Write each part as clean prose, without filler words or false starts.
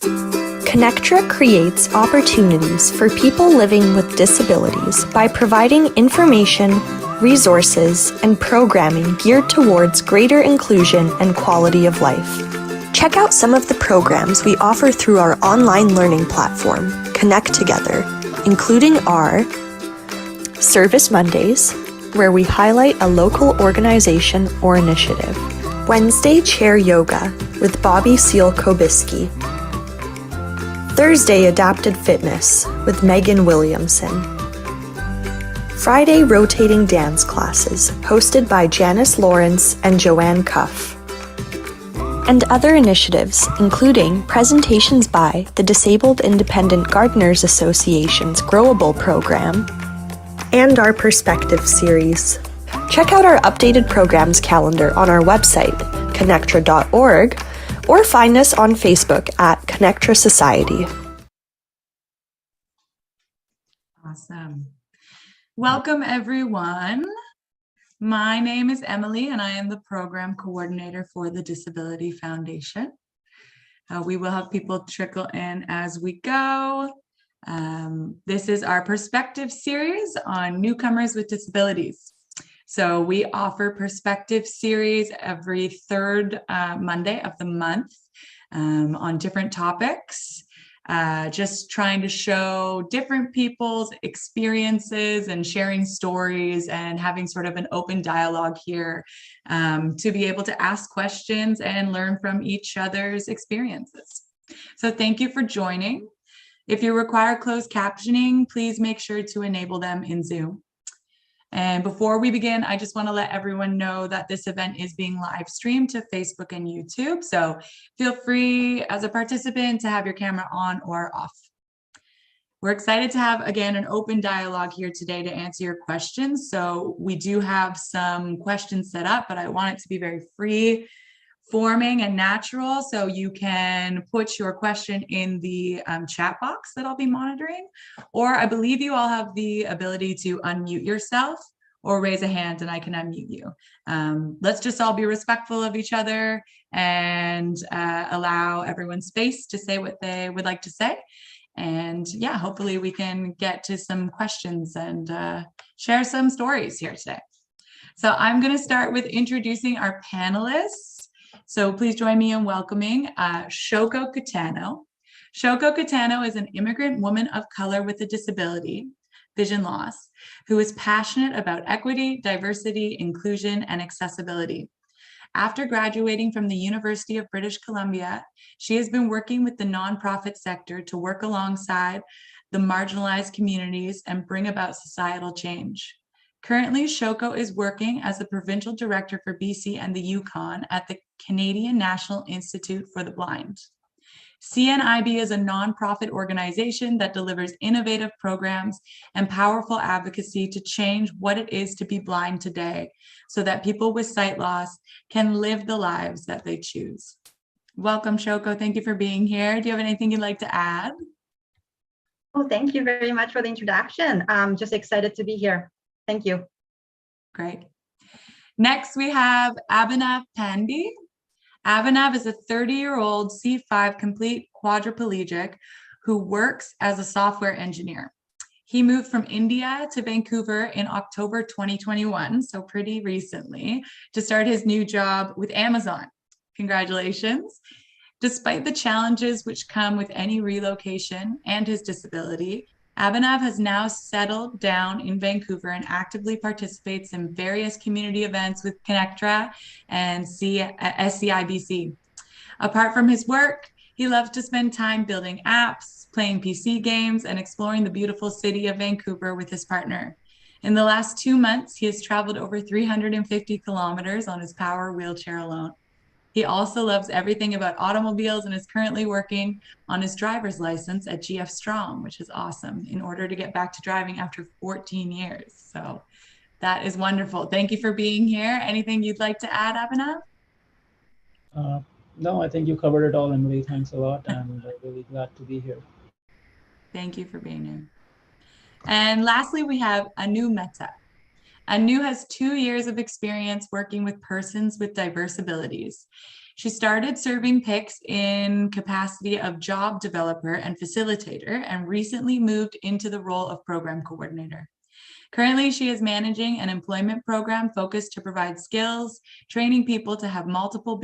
ConnecTra creates opportunities for people living with disabilities by providing information, resources, and programming geared towards greater inclusion and quality of life. Check out some of the programs we offer through our online learning platform, Connect Together, including our Service Mondays, where we highlight a local organization or initiative, Wednesday Chair Yoga with Bobby Seal-Kobiski, Thursday Adapted Fitness with Megan Williamson, Friday Rotating Dance Classes hosted by Janice Lawrence and Joanne Cuff, and other initiatives including presentations by the Disabled Independent Gardeners Association's Growable program and our Perspective series. Check out our updated programs calendar on our website, ConnecTra.org, or find us on Facebook at ConnecTra Society. Awesome. Welcome, everyone. My name is Emily, and I am the program coordinator for the Disability Foundation. We will have people trickle in as we go. This is our Perspective series on newcomers with disabilities. So we offer Perspective series every third Monday of the month on different topics, just trying to show different people's experiences and sharing stories and having sort of an open dialogue here to be able to ask questions and learn from each other's experiences. So thank you for joining. If you require closed captioning, please make sure to enable them in Zoom. And before we begin, I just want to let everyone know that this event is being live streamed to Facebook and YouTube. So feel free as a participant to have your camera on or off. We're excited to have, again, an open dialogue here today to answer your questions. So we do have some questions set up, but I want it to be very free forming and natural, so you can put your question in the chat box that I'll be monitoring, or I believe you all have the ability to unmute yourself or raise a hand and I can unmute you. Let's just all be respectful of each other and allow everyone space to say what they would like to say. And yeah, hopefully we can get to some questions and share some stories here today. So I'm going to start with introducing our panelists. So please join me in welcoming Shoko Katano. Shoko Katano is an immigrant woman of color with a disability, vision loss, who is passionate about equity, diversity, inclusion, and accessibility. After graduating from the University of British Columbia, she has been working with the nonprofit sector to work alongside the marginalized communities and bring about societal change. Currently, Shoko is working as the provincial director for BC and the Yukon at the Canadian National Institute for the Blind. CNIB is a nonprofit organization that delivers innovative programs and powerful advocacy to change what it is to be blind today, so that people with sight loss can live the lives that they choose. Welcome, Shoko. Thank you for being here. Do you have anything you'd like to add? Oh, thank you very much for the introduction. I'm just excited to be here. Thank you. Great. Next, we have Abhinav Pandey. Abhinav is a 30-year-old C5 complete quadriplegic who works as a software engineer. He moved from India to Vancouver in October 2021, so pretty recently, to start his new job with Amazon. Congratulations. Despite the challenges which come with any relocation and his disability, Abhinav has now settled down in Vancouver and actively participates in various community events with ConnecTra and SCIBC. Apart from his work, he loves to spend time building apps, playing PC games, and exploring the beautiful city of Vancouver with his partner. In the last 2 months, he has traveled over 350 kilometers on his power wheelchair alone. He also loves everything about automobiles and is currently working on his driver's license at GF Strom, which is awesome, in order to get back to driving after 14 years. So that is wonderful. Thank you for being here. Anything you'd like to add, Abhinav? No, I think you covered it all, Emily. Thanks a lot, and I'm really glad to be here. Thank you for being here. And lastly, we have Anu Mehta. Anu has 2 years of experience working with persons with diverse abilities. She started serving PICS in capacity of job developer and facilitator and recently moved into the role of program coordinator. Currently, she is managing an employment program focused to provide skills, training people having multiple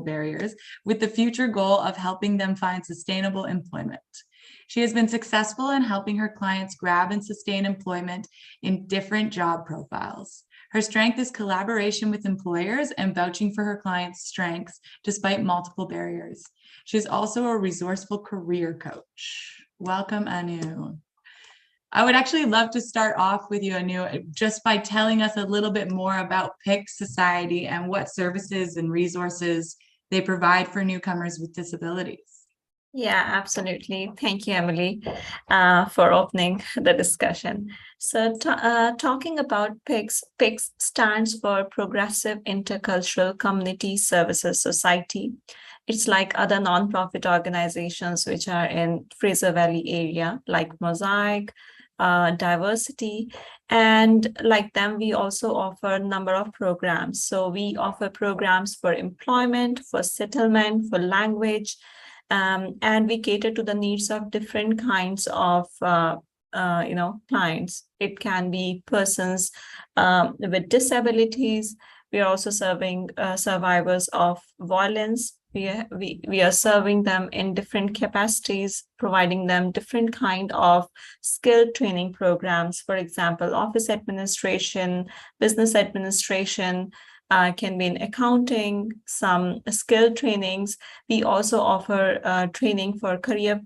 barriers, with the future goal of helping them find sustainable employment. She has been successful in helping her clients grab and sustain employment in different job profiles. Her strength is collaboration with employers and vouching for her clients' strengths despite multiple barriers. She is also a resourceful career coach. Welcome, Anu. I would actually love to start off with you, Anu, just by telling us a little bit more about PICS Society and what services and resources they provide for newcomers with disabilities. Yeah, absolutely. Thank you, Emily, for opening the discussion. So talking about PICS, PICS stands for Progressive Intercultural Community Services Society. It's like other nonprofit organizations which are in Fraser Valley area, like Mosaic, Diversity, and like them, we also offer a number of programs. So we offer programs for employment, for settlement, for language, and we cater to the needs of different kinds of clients. It can be persons with disabilities. We are also serving survivors of violence. We are serving them in different capacities, providing them different kind of skill training programs. For example, office administration, business administration, can be in accounting, some skill trainings. We also offer training for career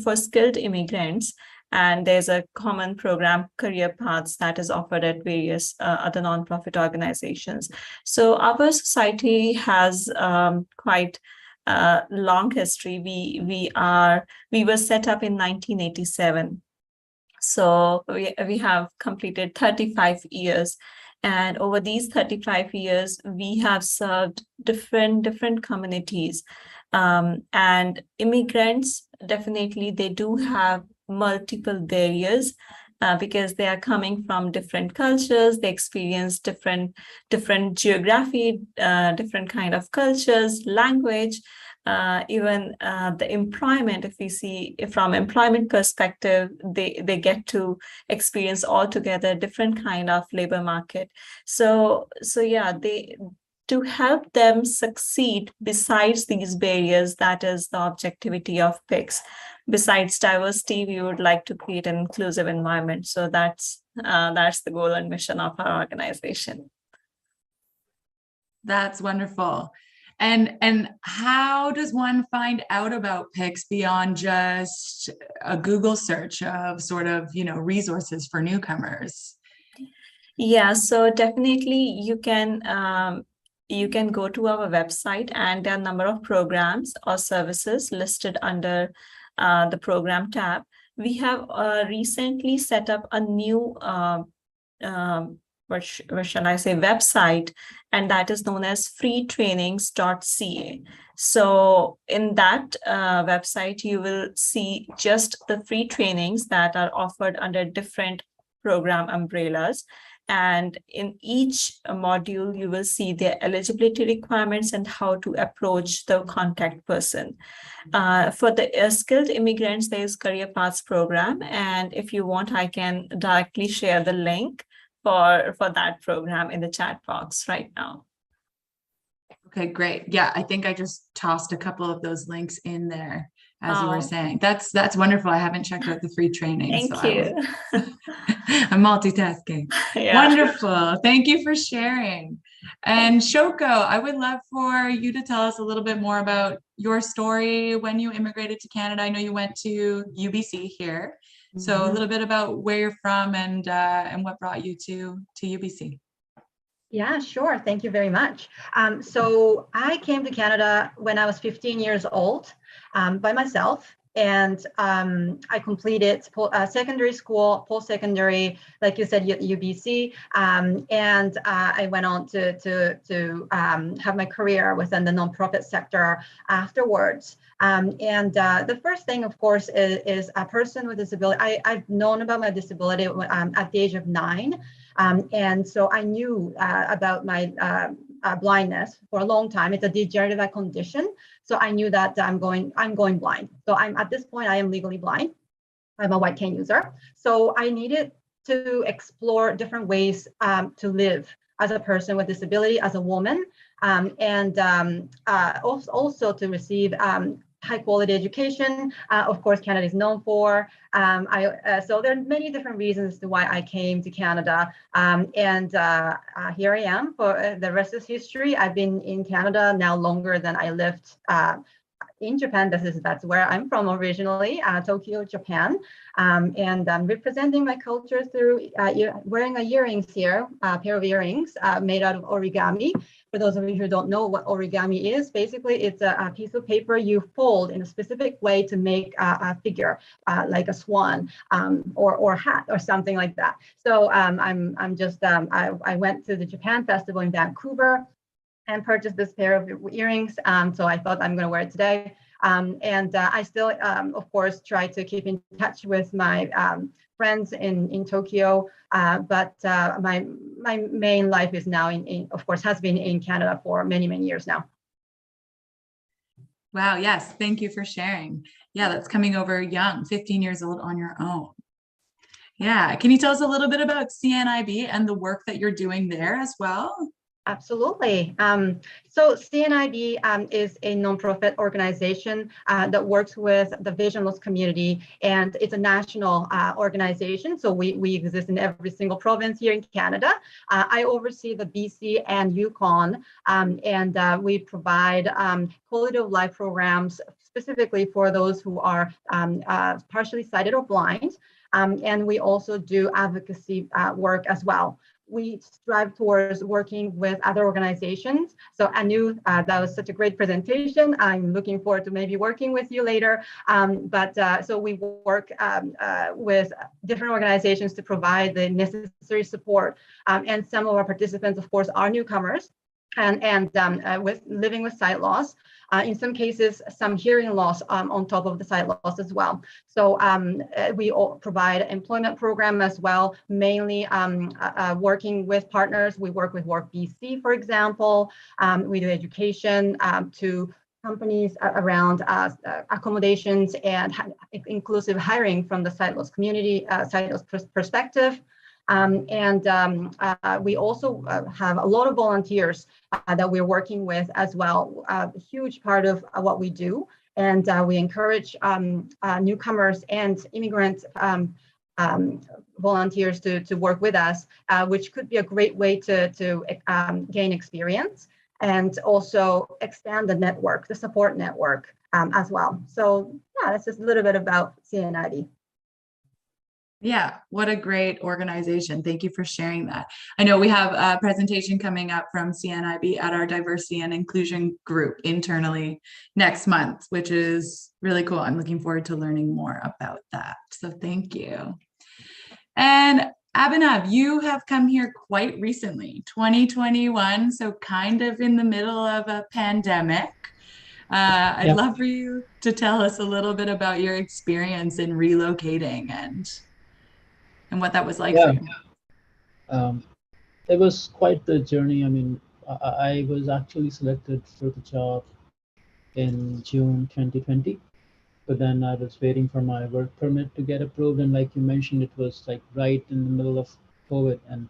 for skilled immigrants. And there's a common program, Career Paths, that is offered at various other nonprofit organizations. So our society has quite a long history. We were set up in 1987. So we have completed 35 years. And over these 35 years, we have served different communities. And immigrants, definitely, they do have multiple barriers because they are coming from different cultures. They experience different geography, different kind of cultures, language, even the employment. If we see from employment perspective, they get to experience altogether different kind of labor market. So yeah, to help them succeed besides these barriers, that is the objectivity of PICS. Besides diversity, we would like to create an inclusive environment. So that's the goal and mission of our organization. That's wonderful. And how does one find out about PICS beyond just a Google search of sort of, resources for newcomers? Yeah, so definitely you can go to our website, and there are a number of programs or services listed under the program tab. We have recently set up a new what shall I say, website, and that is known as freetrainings.ca. So in that website, you will see just the free trainings that are offered under different program umbrellas. And in each module, you will see the eligibility requirements and how to approach the contact person. For the skilled immigrants, there is Career Paths program. And if you want, I can directly share the link for that program in the chat box right now. Okay, great. Yeah, I think I just tossed a couple of those links in there as you were saying. That's wonderful. I haven't checked out the free training. Thank you. I'm multitasking. Yeah. Wonderful. Thank you for sharing. And Shoko, I would love for you to tell us a little bit more about your story when you immigrated to Canada. I know you went to UBC here. So a little bit about where you're from and what brought you to UBC. Yeah, sure. Thank you very much. So I came to Canada when I was 15 years old by myself. And I completed secondary school, post-secondary, like you said, UBC, and I went on to have my career within the nonprofit sector afterwards. The first thing, of course, is a person with disability. I've known about my disability at the age of 9. And so I knew about my blindness for a long time. It's a degenerative condition. So I knew that I'm going blind. So at this point, I am legally blind. I'm a white cane user. So I needed to explore different ways to live as a person with disability, as a woman, and also to receive high quality education. Of course, Canada is known for. So there are many different reasons to why I came to Canada. Here I am for the rest is history. I've been in Canada now longer than I lived in Japan. That's where I'm from originally, Tokyo, Japan. And I'm representing my culture through wearing earrings here, a pair of earrings made out of origami. For those of you who don't know what origami is, basically it's a piece of paper you fold in a specific way to make a figure, like a swan or hat or something like that. So I went to the Japan Festival in Vancouver and purchased this pair of earrings. So I thought I'm going to wear it today. I still, of course, try to keep in touch with my friends in Tokyo. But my main life is now of course, has been in Canada for many, many years now. Wow. Yes. Thank you for sharing. Yeah, that's coming over young, 15 years old on your own. Yeah. Can you tell us a little bit about CNIB and the work that you're doing there as well? Absolutely. So CNIB is a nonprofit organization that works with the vision loss community, and it's a national organization. So we exist in every single province here in Canada. I oversee the BC and Yukon, and we provide quality of life programs specifically for those who are partially sighted or blind. And we also do advocacy work as well. We strive towards working with other organizations. So Anu, that was such a great presentation. I'm looking forward to maybe working with you later. So we work with different organizations to provide the necessary support. And some of our participants, of course, are newcomers and with living with sight loss. In some cases, some hearing loss on top of the sight loss as well. So we provide employment program as well, mainly working with partners. We work with Work BC, for example. We do education to companies around accommodations and inclusive hiring from the sight loss community, sight loss perspective. We also have a lot of volunteers that we're working with as well, a huge part of what we do. And we encourage newcomers and immigrant volunteers to work with us, which could be a great way to gain experience and also expand the network, the support network as well. So yeah, that's just a little bit about CNIB. Yeah, what a great organization. Thank you for sharing that. I know we have a presentation coming up from CNIB at our diversity and inclusion group internally next month, which is really cool. I'm looking forward to learning more about that. So thank you. And Abhinav, you have come here quite recently, 2021, so kind of in the middle of a pandemic. I'd love for you to tell us a little bit about your experience in relocating and what that was like for you. It was quite the journey. I mean, I was actually selected for the job in June 2020, but then I was waiting for my work permit to get approved. And like you mentioned, it was like right in the middle of COVID, and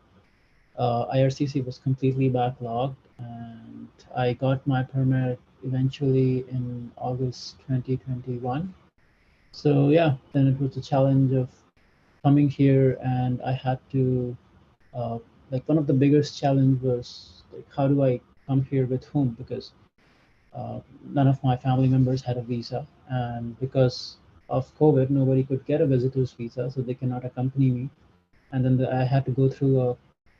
IRCC was completely backlogged. And I got my permit eventually in August 2021. So yeah, then it was a challenge of coming here, and I had to like one of the biggest challenge was like, how do I come here with whom? Because none of my family members had a visa, and because of COVID, nobody could get a visitor's visa, so they cannot accompany me. And then I had to go through a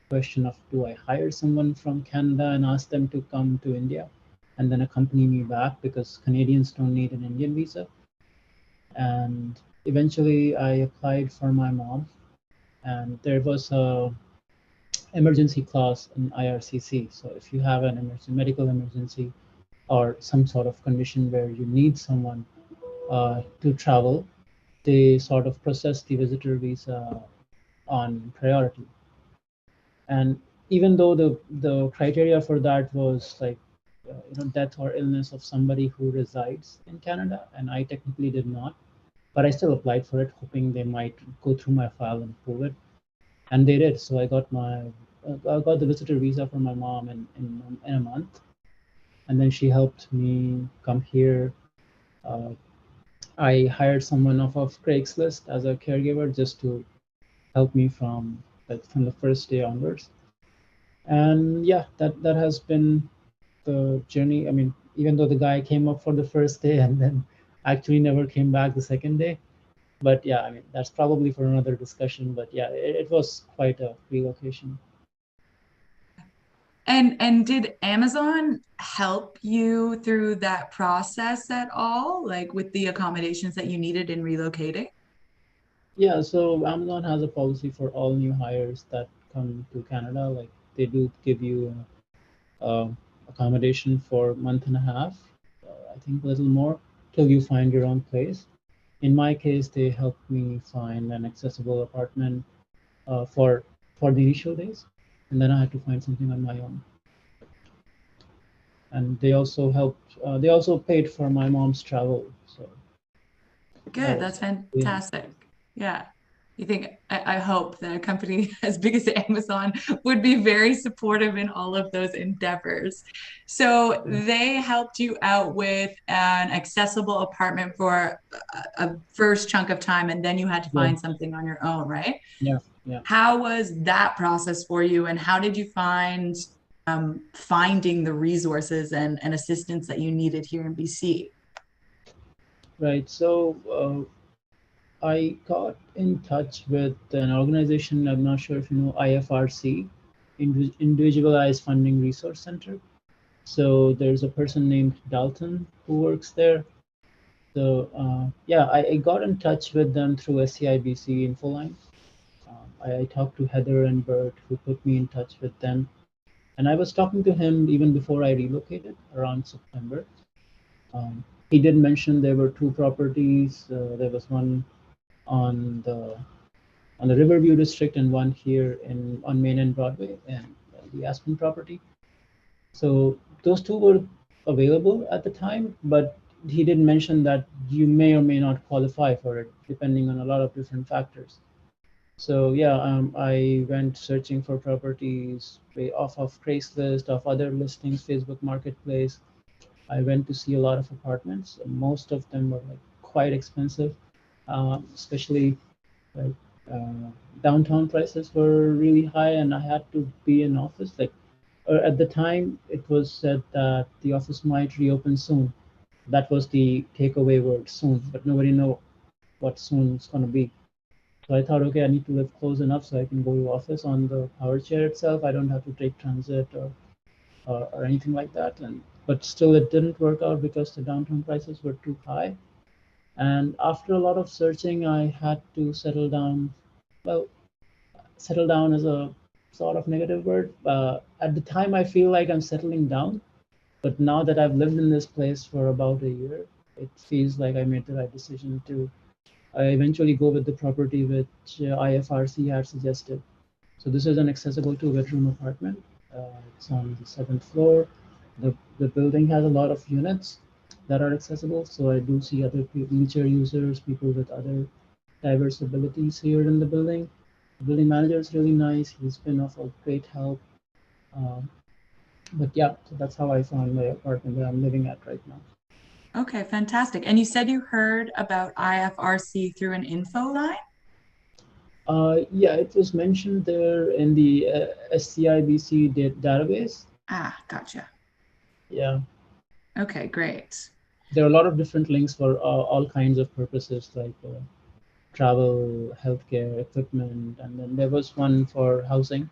question of, do I hire someone from Canada and ask them to come to India and then accompany me back, because Canadians don't need an Indian visa. And eventually I applied for my mom, and there was a emergency clause in IRCC. So if you have an medical emergency or some sort of condition where you need someone to travel, they sort of process the visitor visa on priority. And even though the criteria for that was like death or illness of somebody who resides in Canada, and I technically did not, but I still applied for it, hoping they might go through my file and prove it, and they did. So I got the visitor visa for my mom in a month, and then she helped me come here. Uh, I hired someone off of Craigslist as a caregiver just to help me from the first day onwards. And yeah, that has been the journey. I mean, even though the guy came up for the first day and then actually never came back the second day, but yeah, I mean, that's probably for another discussion. But yeah, it was quite a relocation. And did Amazon help you through that process at all, like with the accommodations that you needed in relocating? Yeah, so Amazon has a policy for all new hires that come to Canada. Like they do give you accommodation for a month and a half, I think a little more, till you find your own place. In my case, they helped me find an accessible apartment for the initial days, and then I had to find something on my own. And they also helped. They also paid for my mom's travel. So Good, that's fantastic. Yeah. You think, I hope that a company as big as Amazon would be very supportive in all of those endeavors. So they helped you out with an accessible apartment for a first chunk of time, and then you had to find something on your own, right? Yeah, yeah. How was that process for you, and how did you find finding the resources and assistance that you needed here in BC? Right. So I got in touch with an organization. I'm not sure if you know IFRC, Individualized Funding Resource Center. So there's a person named Dalton who works there. So yeah, I got in touch with them through SCIBC Infoline. I talked to Heather and Bert, who put me in touch with them. And I was talking to him even before I relocated around September. He did mention there were two properties. There was one on the Riverview district and one here on Main and Broadway, and the Aspen property. So those two were available at the time, but he did mention that you may or may not qualify for it, depending on a lot of different factors. So yeah, I went searching for properties off of Craigslist, off other listings, Facebook Marketplace. I went to see a lot of apartments. Most of them were like quite expensive, especially like downtown prices were really high, and I had to be in office. Like at the time, it was said that the office might reopen soon. That was the takeaway word, soon, but nobody know what soon is going to be. So I thought, okay, I need to live close enough so I can go to office on the power chair itself. I don't have to take transit or anything like that. But still, it didn't work out because the downtown prices were too high. And after a lot of searching, I had to settle down. Well, settle down is a sort of negative word. At the time, I feel like I'm settling down. But now that I've lived in this place for about a year, it feels like I made the right decision to eventually go with the property which IFRC had suggested. So this is an accessible two-bedroom apartment. It's on the 7th floor. The building has a lot of units that are accessible. So I do see other wheelchair users, people with other diverse abilities here in the building. The building manager is really nice. He's been of a great help. But yeah, so that's how I found my apartment that I'm living at right now. Okay, fantastic. And you said you heard about IFRC through an info line? Yeah, it was mentioned there in the SCIBC database. Ah, gotcha. Yeah. Okay, great. There are a lot of different links for all kinds of purposes, like travel, healthcare, equipment, and then there was one for housing.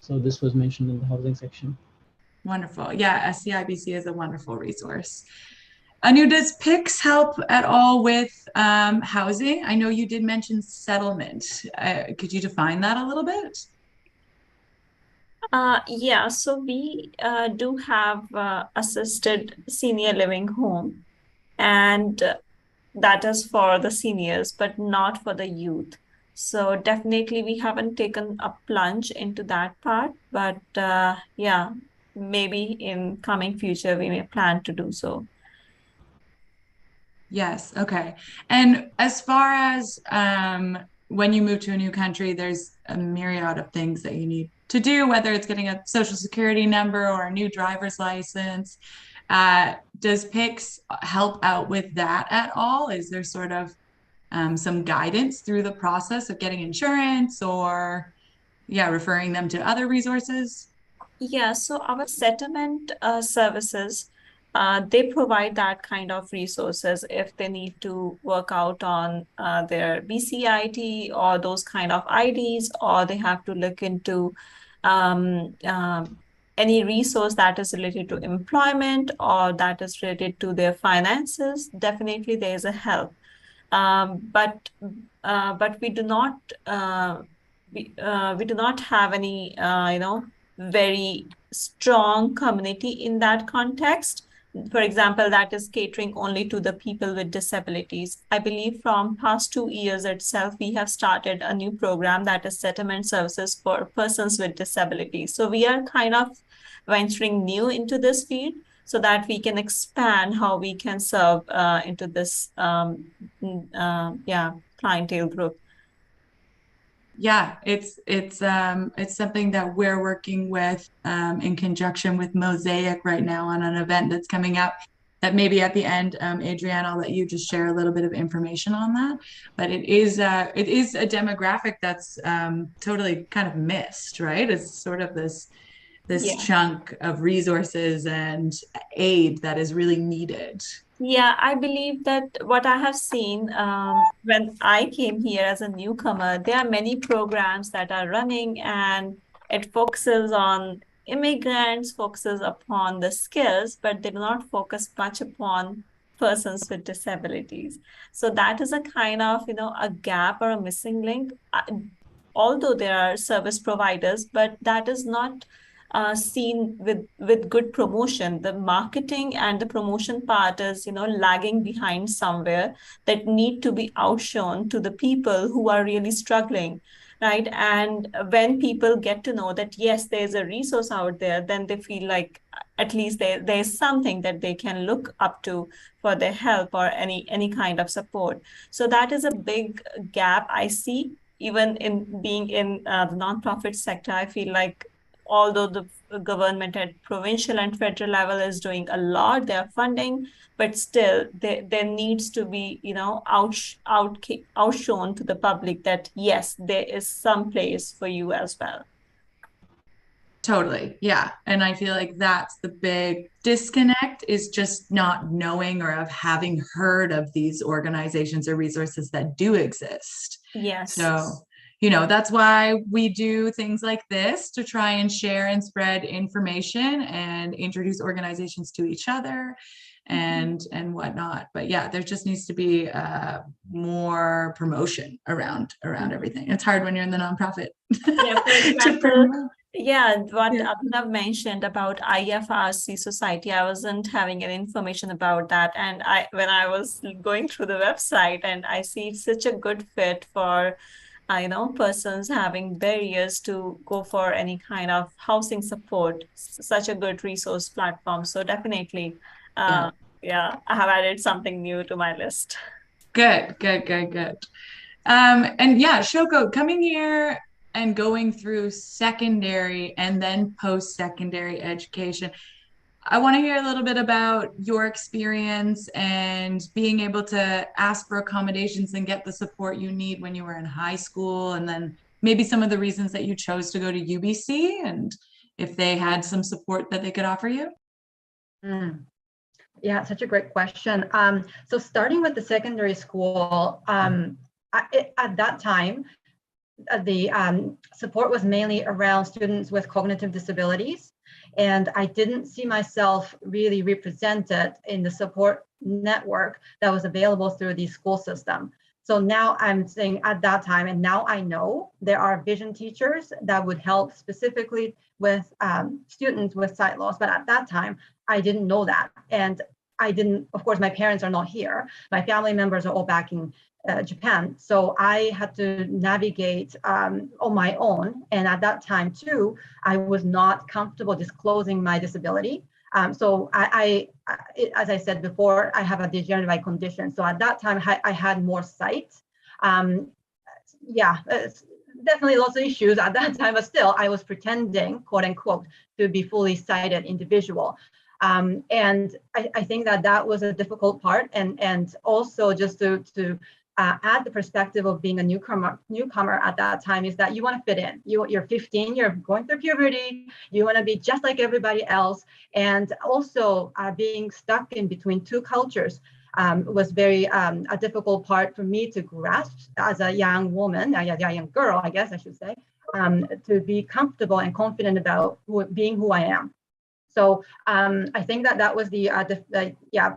So this was mentioned in the housing section. Wonderful. Yeah, SCIBC is a wonderful resource. Anu, does PICS help at all with housing? I know you did mention settlement. Could you define that a little bit? Yeah, so we do have assisted senior living home, and that is for the seniors, but not for the youth. So definitely we haven't taken a plunge into that part, but yeah, maybe in coming future we may plan to do so. Yes. Okay. And as far as when you move to a new country, there's a myriad of things that you need to do, whether it's getting a social security number or a new driver's license. Does PICS help out with that at all? Is there sort of some guidance through the process of getting insurance or, yeah, referring them to other resources? Yeah, so our settlement services, they provide that kind of resources if they need to work out on their BCIT or those kind of IDs, or they have to look into um, any resource that is related to employment or that is related to their finances. Definitely, there is a help. But we do not we do not have any very strong community in that context. For example, that is catering only to the people with disabilities. I believe from past 2 years itself, we have started a new program that is settlement services for persons with disabilities. So we are kind of venturing new into this field so that we can expand how we can serve into this clientele group. Yeah, it's something that we're working with in conjunction with Mosaic right now on an event that's coming up. That maybe at the end, Adrienne, I'll let you just share a little bit of information on that. But it is a demographic that's totally kind of missed, right? It's sort of this Yeah. chunk of resources and aid that is really needed. Yeah, I believe that what I have seen when I came here as a newcomer, there are many programs that are running, and it focuses on immigrants, focuses upon the skills, but they do not focus much upon persons with disabilities. So that is a kind of, a gap or a missing link. Although there are service providers, but that is not seen with good promotion. The marketing and the promotion part is, lagging behind somewhere, that need to be outshone to the people who are really struggling, right? And when people get to know that yes, there's a resource out there, then they feel like at least there's something that they can look up to for their help or any kind of support. So that is a big gap I see. Even in being in the nonprofit sector, I feel like although the government at provincial and federal level is doing a lot, they are funding, but still there needs to be, outshone to the public that yes, there is some place for you as well. Totally. Yeah. And I feel like that's the big disconnect, is just not knowing or of having heard of these organizations or resources that do exist. Yes. So, that's why we do things like this, to try and share and spread information and introduce organizations to each other and whatnot. But yeah, there just needs to be more promotion around everything. It's hard when you're in the nonprofit. Yeah, for to example, promote. yeah, what Yeah. Abhinav mentioned about IFRC Society, I wasn't having any information about that. And when I was going through the website, and I see it's such a good fit for, persons having barriers to go for any kind of housing support, such a good resource platform. So definitely, Yeah. I have added something new to my list. Good. And yeah, Shoko, coming here and going through secondary and then post-secondary education, I want to hear a little bit about your experience and being able to ask for accommodations and get the support you need when you were in high school, and then maybe some of the reasons that you chose to go to UBC and if they had some support that they could offer you. Yeah, such a great question. So starting with the secondary school, at that time, the support was mainly around students with cognitive disabilities. And I didn't see myself really represented in the support network that was available through the school system. So now I'm saying at that time, and now I know there are vision teachers that would help specifically with students with sight loss. But at that time, I didn't know that. And I didn't, of course, my parents are not here. My family members are all back in Japan. So I had to navigate on my own. And at that time too, I was not comfortable disclosing my disability. So as I said before, I have a degenerative eye condition. So at that time, I had more sight. Definitely lots of issues at that time, but still I was pretending, quote unquote, to be fully sighted individual. And I think that was a difficult part. And also just to add the perspective of being a newcomer at that time is that you want to fit in. You're 15, you're going through puberty, you want to be just like everybody else. And also being stuck in between two cultures was very a difficult part for me to grasp as a young woman, a young girl, I guess I should say, to be comfortable and confident about being who I am. So I think that was the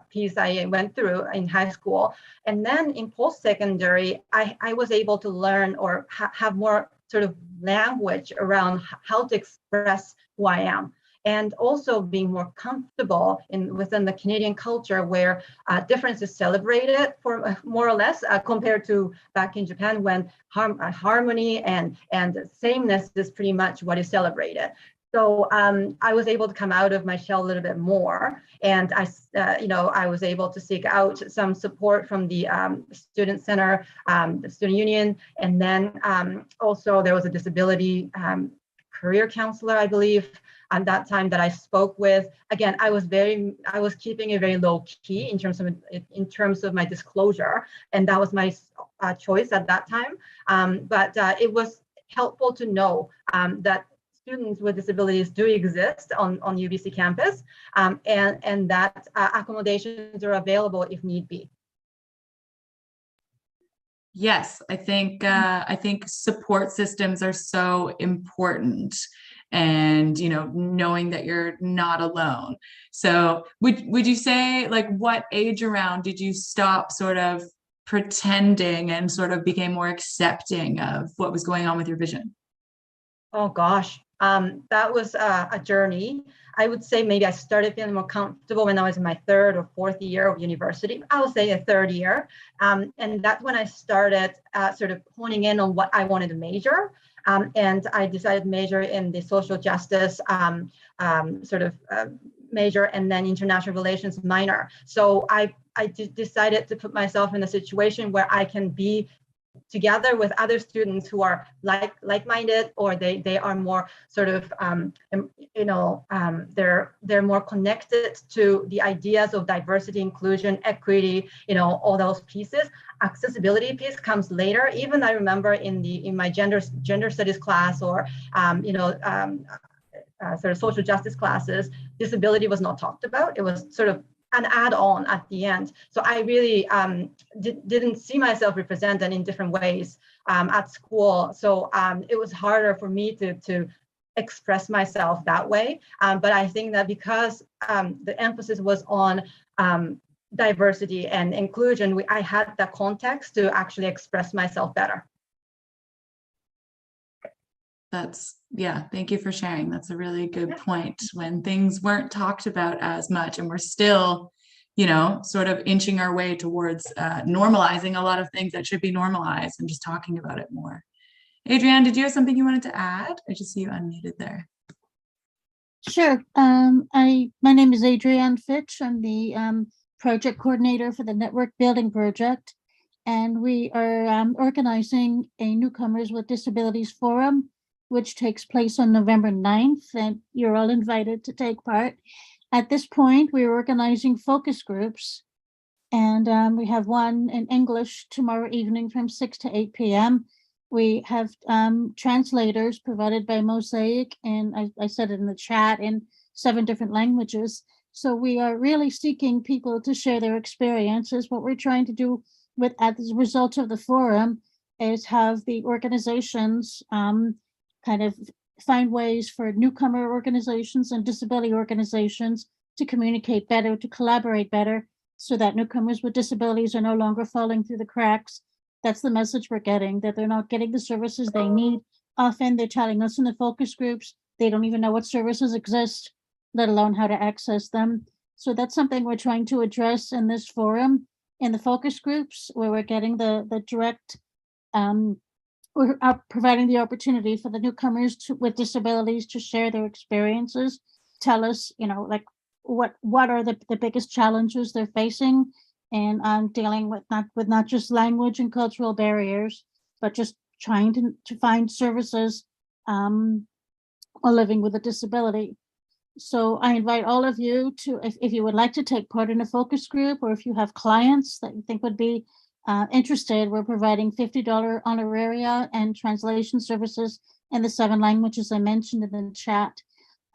piece I went through in high school. And then in post-secondary, I was able to learn or have more sort of language around how to express who I am. And also being more comfortable within the Canadian culture where difference is celebrated for more or less compared to back in Japan when harmony and sameness is pretty much what is celebrated. So I was able to come out of my shell a little bit more, and I was able to seek out some support from the student center, the student union, and then also there was a disability career counselor, I believe, at that time that I spoke with. Again, I was keeping it very low key in terms of my disclosure, and that was my choice at that time. But it was helpful to know that students with disabilities do exist on UBC campus, and that accommodations are available if need be. Yes, I think support systems are so important, and knowing that you're not alone. So would you say, like, what age around did you stop sort of pretending and sort of became more accepting of what was going on with your vision? Oh gosh, that was a journey. I would say maybe I started feeling more comfortable when I was in my third or fourth year of university. I would say a third year. And that's when I started sort of honing in on what I wanted to major. And I decided to major in the social justice major and then international relations minor. So I decided to put myself in a situation where I can be together with other students who are like-minded, or they are more sort of they're more connected to the ideas of diversity, inclusion, equity, all those pieces. Accessibility piece comes later. Even I remember in my gender studies class or sort of social justice classes, disability was not talked about. It was sort of an add-on at the end. So I really didn't see myself represented in different ways at school. So it was harder for me to express myself that way. But I think that because the emphasis was on diversity and inclusion, I had the context to actually express myself better. Thank you for sharing. That's a really good point. When things weren't talked about as much, and we're still, sort of inching our way towards normalizing a lot of things that should be normalized and just talking about it more. Adrienne, did you have something you wanted to add? I just see you unmuted there. Sure. My name is Adrienne Fitch. I'm the project coordinator for the Network Building Project, and we are organizing a Newcomers with Disabilities Forum, which takes place on November 9th, and you're all invited to take part. At this point, we're organizing focus groups, and we have one in English tomorrow evening from 6 to 8 p.m. We have translators provided by Mosaic, and I said it in the chat, in 7 different languages. So we are really seeking people to share their experiences. What we're trying to do as a result of the forum is have the organizations kind of find ways for newcomer organizations and disability organizations to communicate better, to collaborate better, so that newcomers with disabilities are no longer falling through the cracks. That's the message we're getting, that they're not getting the services they need. Often they're telling us in the focus groups, they don't even know what services exist, let alone how to access them. So that's something we're trying to address in this forum, in the focus groups, where we're getting the direct, we're providing the opportunity for the newcomers with disabilities to share their experiences, tell us, like what are the biggest challenges they're facing, and dealing with not just language and cultural barriers, but just trying to find services while living with a disability. So I invite all of you to, if you would like to take part in a focus group, or if you have clients that you think would be interested, we're providing $50 honoraria and translation services in the 7 languages I mentioned in the chat.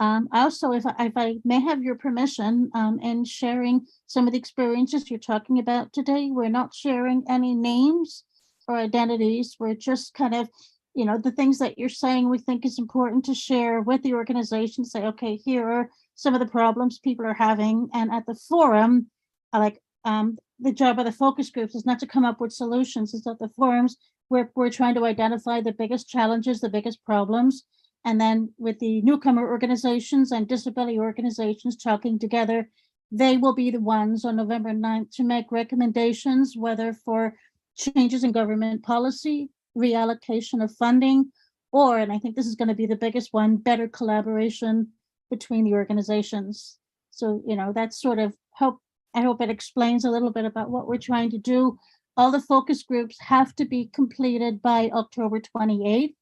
Also, if I may have your permission in sharing some of the experiences you're talking about today, we're not sharing any names or identities. We're just kind of, the things that you're saying we think is important to share with the organization. Say, okay, here are some of the problems people are having. And at the forum, the job of the focus groups is not to come up with solutions. It's at the forums we're trying to identify the biggest challenges, the biggest problems. And then with the newcomer organizations and disability organizations talking together, they will be the ones on November 9th to make recommendations, whether for changes in government policy, reallocation of funding, or, and I think this is going to be the biggest one, better collaboration between the organizations. So, that's sort of I hope it explains a little bit about what we're trying to do. All the focus groups have to be completed by October 28th.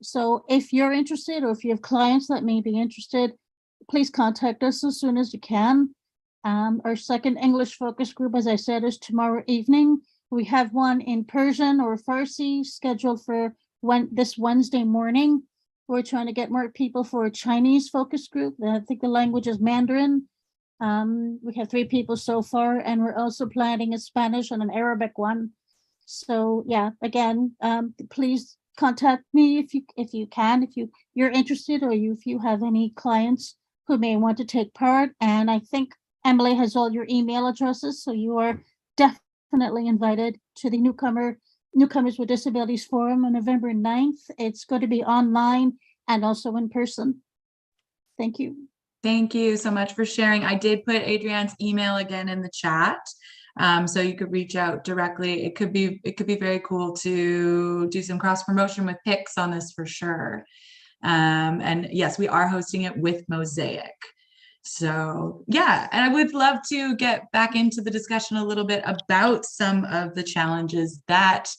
So if you're interested, or if you have clients that may be interested, please contact us as soon as you can. Our second English focus group, as I said, is tomorrow evening. We have one in Persian or Farsi scheduled for this Wednesday morning. We're trying to get more people for a Chinese focus group. I think the language is Mandarin. We have 3 people so far, and we're also planning a Spanish and an Arabic one. So yeah, again, please contact me if you can, if you're interested, or if you have any clients who may want to take part. And I think Emily has all your email addresses, so you are definitely invited to the Newcomers with Disabilities Forum on November 9th. It's going to be online and also in person. Thank you. Thank you so much for sharing. I did put Adrienne's email again in the chat, so you could reach out directly. It could be very cool to do some cross promotion with pics on this for sure. And yes, we are hosting it with Mosaic. So yeah, and I would love to get back into the discussion a little bit about some of the challenges that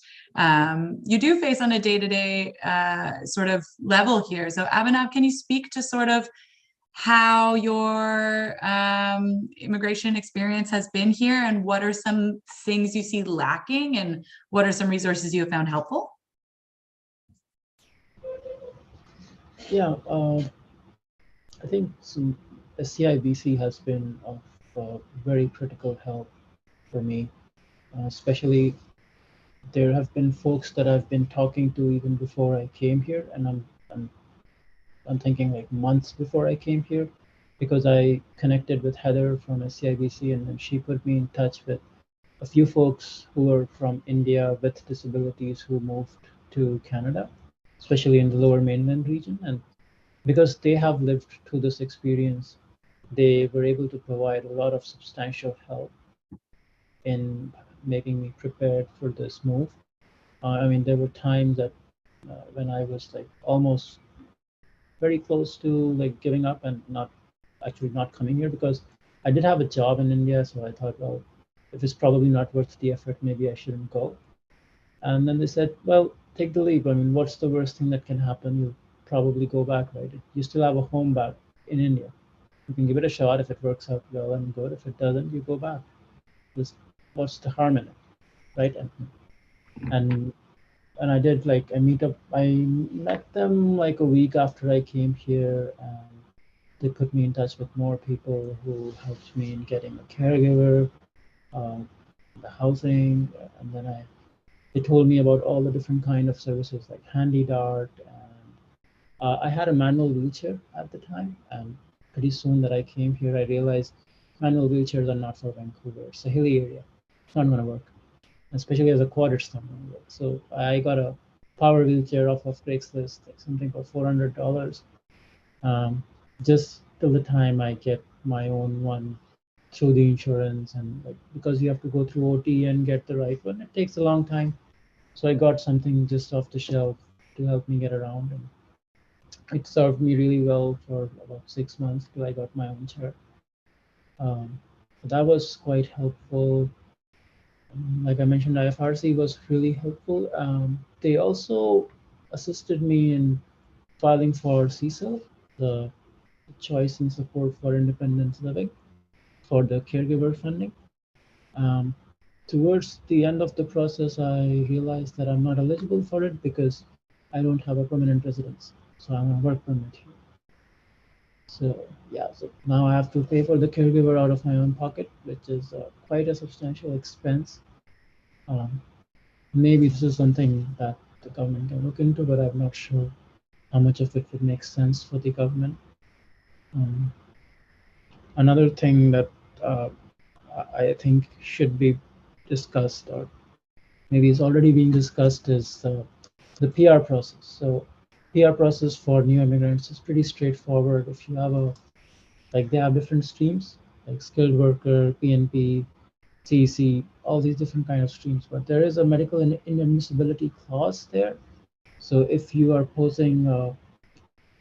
you do face on a day-to-day sort of level here. So Abhinav, can you speak to sort of how your immigration experience has been here, and what are some things you see lacking, and what are some resources you have found helpful? Yeah, I think some CIBC has been of very critical help for me, especially there have been folks that I've been talking to even before I came here, and I'm thinking like months before I came here, because I connected with Heather from CIBC, and then she put me in touch with a few folks who are from India with disabilities who moved to Canada, especially in the Lower Mainland region. And because they have lived through this experience, they were able to provide a lot of substantial help in making me prepared for this move. I mean, there were times that when I was like almost very close to like giving up and not coming here, because I did have a job in India. So I thought, well, if it's probably not worth the effort, maybe I shouldn't go. And then they said, well, take the leap. I mean, what's the worst thing that can happen? You'll probably go back, right? You still have a home back in India. You can give it a shot. If it works out well and good, if it doesn't, you go back. What's the harm in it, right? And I did, like, I met them like a week after I came here, and they put me in touch with more people who helped me in getting a caregiver, the housing, and then they told me about all the different kind of services like Handy Dart, and I had a manual wheelchair at the time, and pretty soon that I came here, I realized manual wheelchairs are not for Vancouver. It's a hilly area. It's not going to work, especially as a quad. It's not going to work. So I got a power wheelchair off of Craigslist, like something for $400, just till the time I get my own one through the insurance, and like because you have to go through OT and get the right one, it takes a long time. So I got something just off the shelf to help me get around, and it served me really well for about 6 months till I got my own chair. So that was quite helpful. Like I mentioned, IFRC was really helpful. They also assisted me in filing for CSIL, the Choice and Support for Independent Living, for the caregiver funding. Towards the end of the process, I realized that I'm not eligible for it because I don't have a permanent residence. So I'm on a work permit here. So yeah, so now I have to pay for the caregiver out of my own pocket, which is quite a substantial expense. Maybe this is something that the government can look into, but I'm not sure how much of it would make sense for the government. Another thing that I think should be discussed, or maybe is already being discussed, is the PR process. So PR process for new immigrants is pretty straightforward. If you have they have different streams, like skilled worker, PNP, CEC, all these different kind of streams, but there is a medical inadmissibility clause there. So if you are posing a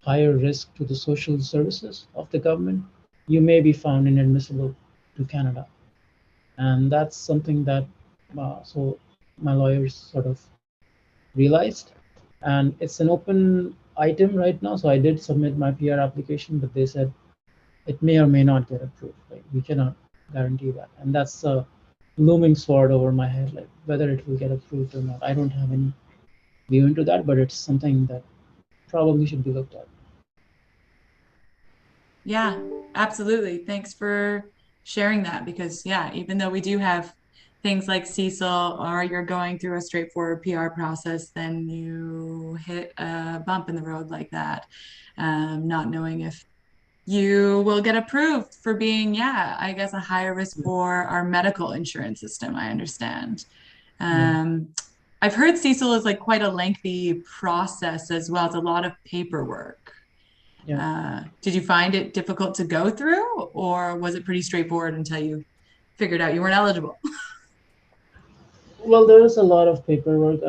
higher risk to the social services of the government, you may be found inadmissible to Canada. And that's something that so my lawyers sort of realized, and it's an open item right now. So I did submit my PR application, but they said it may or may not get approved. Like, we cannot guarantee that, and that's a looming sword over my head, like whether it will get approved or not. I don't have any view into that, but it's something that probably should be looked at. Yeah, absolutely. Thanks for sharing that, because yeah, even though we do have things like Cecil, or you're going through a straightforward PR process, then you hit a bump in the road like that, not knowing if you will get approved for being, yeah, I guess a higher risk for our medical insurance system. I understand. I've heard Cecil is like quite a lengthy process as well. It's a lot of paperwork. Yeah. Did you find it difficult to go through, or was it pretty straightforward until you figured out you weren't eligible? Well, there is a lot of paperwork,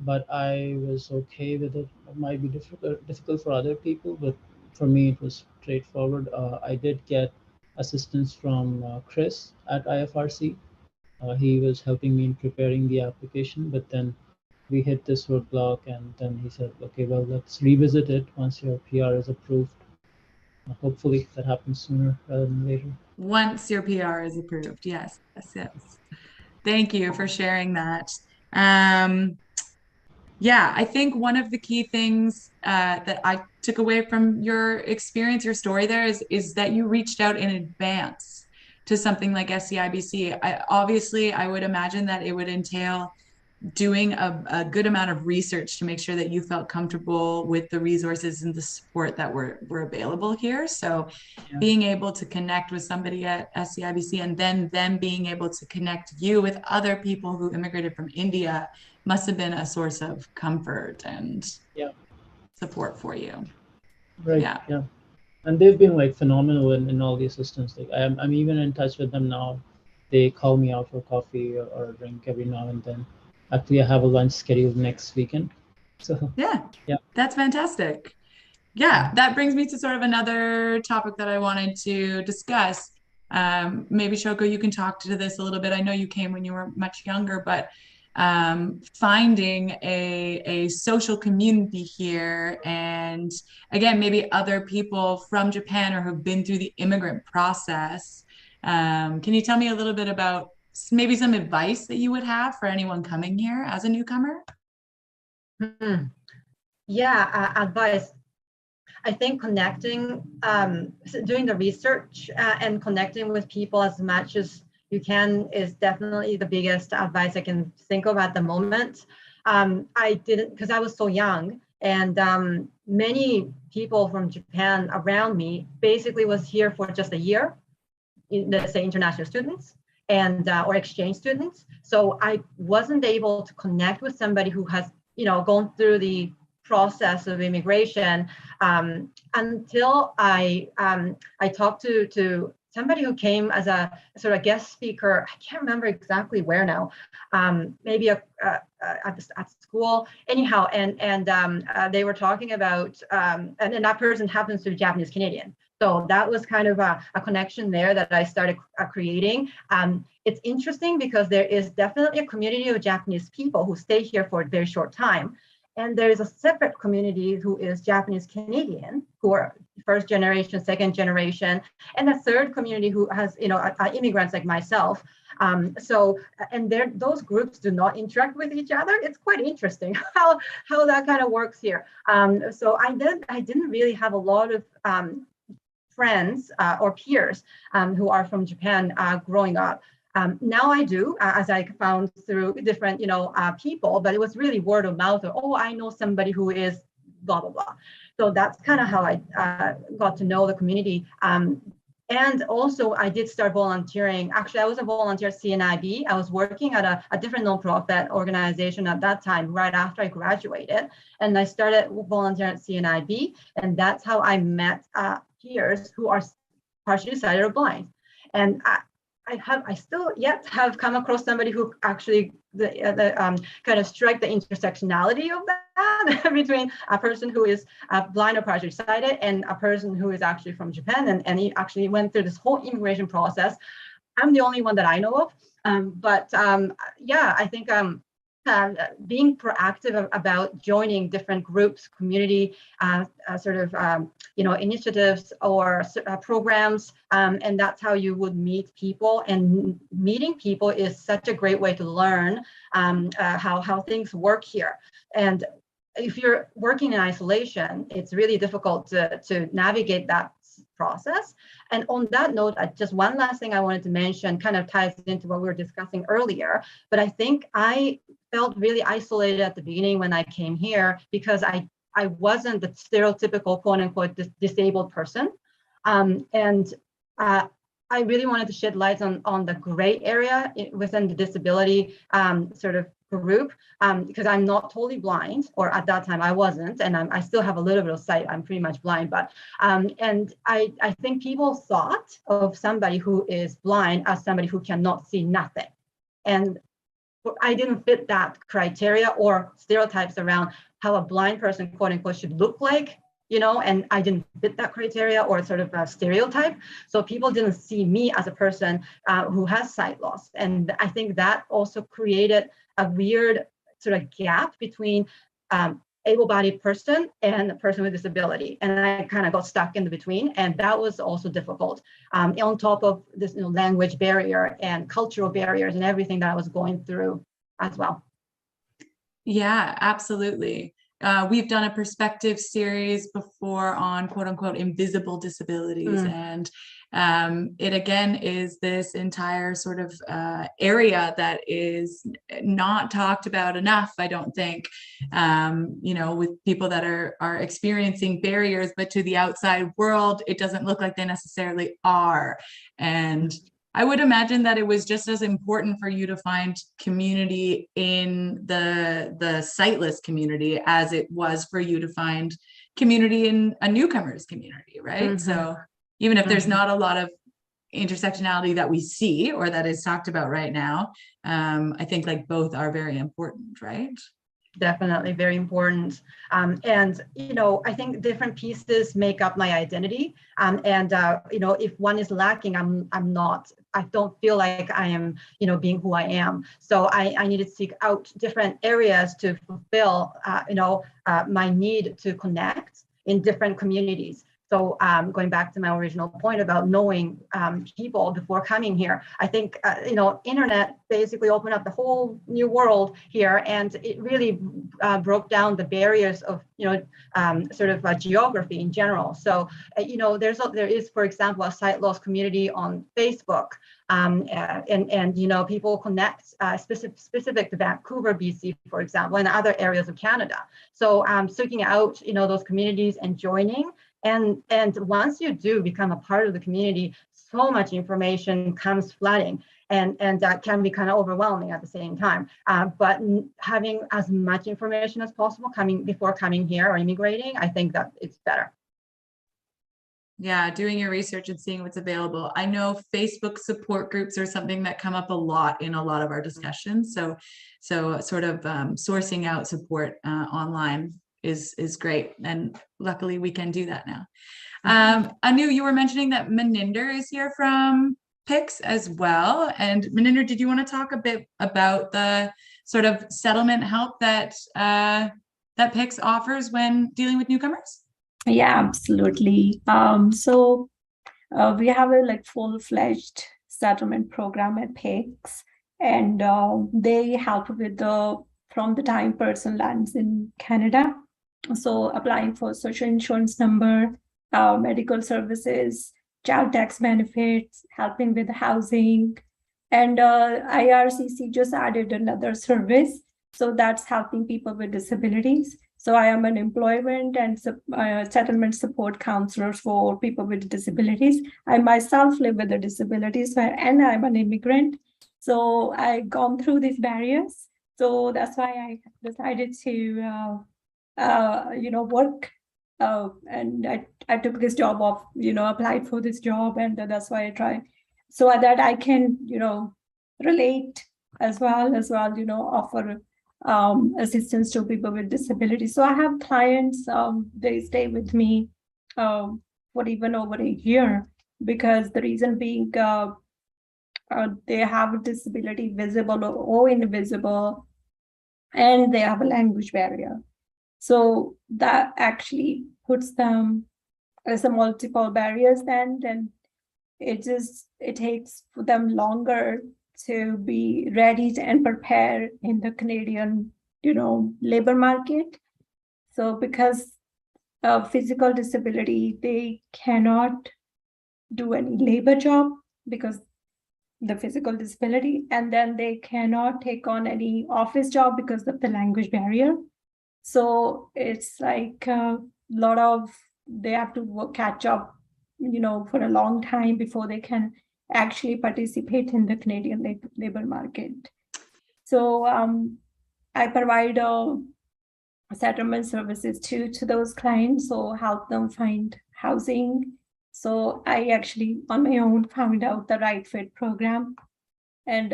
but I was okay with it. It might be difficult for other people, but for me, it was straightforward. I did get assistance from Chris at IFRC. He was helping me in preparing the application, but then we hit this roadblock, and then he said, okay, well, let's revisit it once your PR is approved. Hopefully that happens sooner rather than later. Once your PR is approved. Yes, yes, yes. Thank you for sharing that. Yeah, I think one of the key things that I took away from your experience, your story there, is that you reached out in advance to something like SCIBC. Obviously, I would imagine that it would entail doing a good amount of research to make sure that you felt comfortable with the resources and the support that were available here. So being able to connect with somebody at SCIBC, and then them being able to connect you with other people who immigrated from India, must have been a source of comfort and support for you. Right. Yeah. And they've been like phenomenal in all the assistance. Like I'm even in touch with them now. They call me out for coffee or a drink every now and then. Actually, I have a lunch scheduled next weekend. So yeah, that's fantastic. Yeah, that brings me to sort of another topic that I wanted to discuss. Maybe Shoko, you can talk to this a little bit. I know you came when you were much younger, but finding a social community here, and again, maybe other people from Japan or who've been through the immigrant process. Can you tell me a little bit about maybe some advice that you would have for anyone coming here as a newcomer? Yeah, advice. I think connecting, doing the research and connecting with people as much as you can is definitely the biggest advice I can think of at the moment. I didn't, because I was so young, and many people from Japan around me basically was here for just a year. let's say, international students and or exchange students. So I wasn't able to connect with somebody who has, gone through the process of immigration until I talked to somebody who came as a sort of guest speaker. I can't remember exactly where now, maybe at school. Anyhow, and they were talking about, and that person happens to be Japanese Canadian. So that was kind of a connection there that I started creating. It's interesting because there is definitely a community of Japanese people who stay here for a very short time. And there is a separate community who is Japanese Canadian, who are first generation, second generation, and a third community who has, immigrants like myself. And those groups do not interact with each other. It's quite interesting how that kind of works here. So I didn't really have a lot of friends or peers who are from Japan growing up. Now I do, as I found through different, people, but it was really word of mouth. Oh, I know somebody who is blah, blah, blah. So that's kind of how I got to know the community. And also I did start volunteering. Actually, I was a volunteer at Cnib. I was working at a different nonprofit organization at that time, right after I graduated. And I started volunteering at Cnib. And that's how I met peers who are partially sighted or blind. And I still yet have come across somebody who actually kind of strike the intersectionality of that between a person who is blind or partially sighted and a person who is actually from Japan, and he actually went through this whole immigration process. I'm the only one that I know of, but yeah, I think being proactive about joining different groups, community initiatives or programs, and that's how you would meet people. And meeting people is such a great way to learn how things work here. And if you're working in isolation, it's really difficult to navigate that process. And on that note, just one last thing I wanted to mention kind of ties into what we were discussing earlier, but I think I felt really isolated at the beginning when I came here because I wasn't the stereotypical quote unquote disabled person. And I really wanted to shed light on the gray area within the disability sort of group, because I'm not totally blind, or at that time I wasn't, and I still have a little bit of sight. I'm pretty much blind, but and I think people thought of somebody who is blind as somebody who cannot see nothing, and I didn't fit that criteria or stereotypes around how a blind person, quote unquote, should look like, and I didn't fit that criteria or sort of a stereotype. So people didn't see me as a person who has sight loss. And I think that also created a weird sort of gap between able-bodied person and a person with disability. And I kind of got stuck in the between. And that was also difficult on top of this language barrier and cultural barriers and everything that I was going through as well. Yeah, absolutely. We've done a perspective series before on quote unquote invisible disabilities. And it again is this entire sort of area that is not talked about enough, I don't think, with people that are experiencing barriers, but to the outside world, it doesn't look like they necessarily are. And I would imagine that it was just as important for you to find community in the sightless community as it was for you to find community in a newcomers community, right? So even if there's not a lot of intersectionality that we see or that is talked about right now, I think like both are very important, right? Definitely very important. And, I think different pieces make up my identity. If one is lacking, I don't feel like I am, being who I am. So I need to seek out different areas to fulfill, my need to connect in different communities. So going back to my original point about knowing people before coming here, I think, internet basically opened up the whole new world here, and it really broke down the barriers of, geography in general. So, there is, for example, a sight loss community on Facebook, and people connect specific to Vancouver, BC, for example, and other areas of Canada. So seeking out, those communities and joining And once you do become a part of the community, so much information comes flooding, and that can be kind of overwhelming at the same time. But having as much information as possible before coming here or immigrating, I think that it's better. Yeah, doing your research and seeing what's available. I know Facebook support groups are something that come up a lot in a lot of our discussions. So sort of sourcing out support online is great. And luckily we can do that now. Anu, you were mentioning that Maninder is here from PICS as well. And Maninder, did you want to talk a bit about the sort of settlement help that that PICS offers when dealing with newcomers? Yeah, absolutely. So we have a like full-fledged settlement program at PICS, and they help with from the time person lands in Canada. So applying for social insurance number, medical services, child tax benefits, helping with housing, and IRCC just added another service. So that's helping people with disabilities. So I am an employment and settlement support counselor for people with disabilities. I myself live with a disability, and I'm an immigrant. So I've gone through these barriers. So that's why I decided to, work. And I took this job of, applied for this job, and that's why I tried. So that I can, relate as well, offer assistance to people with disabilities. So I have clients, they stay with me for even over a year, because the reason being they have a disability, visible or invisible, and they have a language barrier. So that actually puts them as a multiple barriers, then it takes for them longer to be ready and prepare in the Canadian, labor market. So because of physical disability, they cannot do any labor job because the physical disability, and then they cannot take on any office job because of the language barrier. So it's like a lot of, they have to catch up, for a long time before they can actually participate in the Canadian labor market. So I provide settlement services to those clients, so help them find housing. So I actually on my own found out the Right Fit program and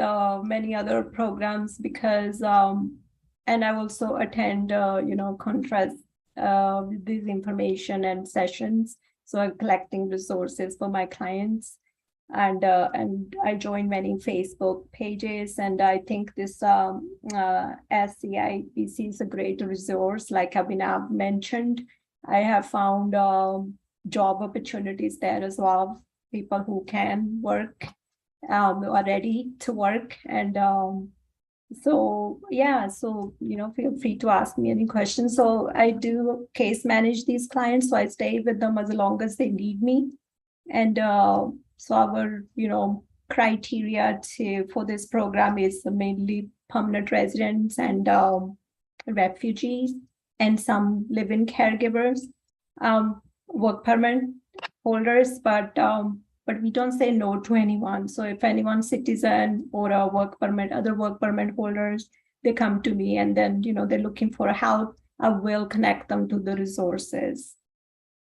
many other programs, because and I also attend contrast with this information and sessions. So I'm collecting resources for my clients, and I join many Facebook pages, and I think this SCIBC is a great resource. Like Abhinav mentioned, I have found job opportunities there as well. People who can work are ready to work, and so feel free to ask me any questions. So I do case manage these clients, so I stay with them as long as they need me. And so our criteria for this program is mainly permanent residents and refugees, and some live-in caregivers, work permit holders, but we don't say no to anyone. So if anyone's citizen or a other work permit holders, they come to me, and then, they're looking for help, I will connect them to the resources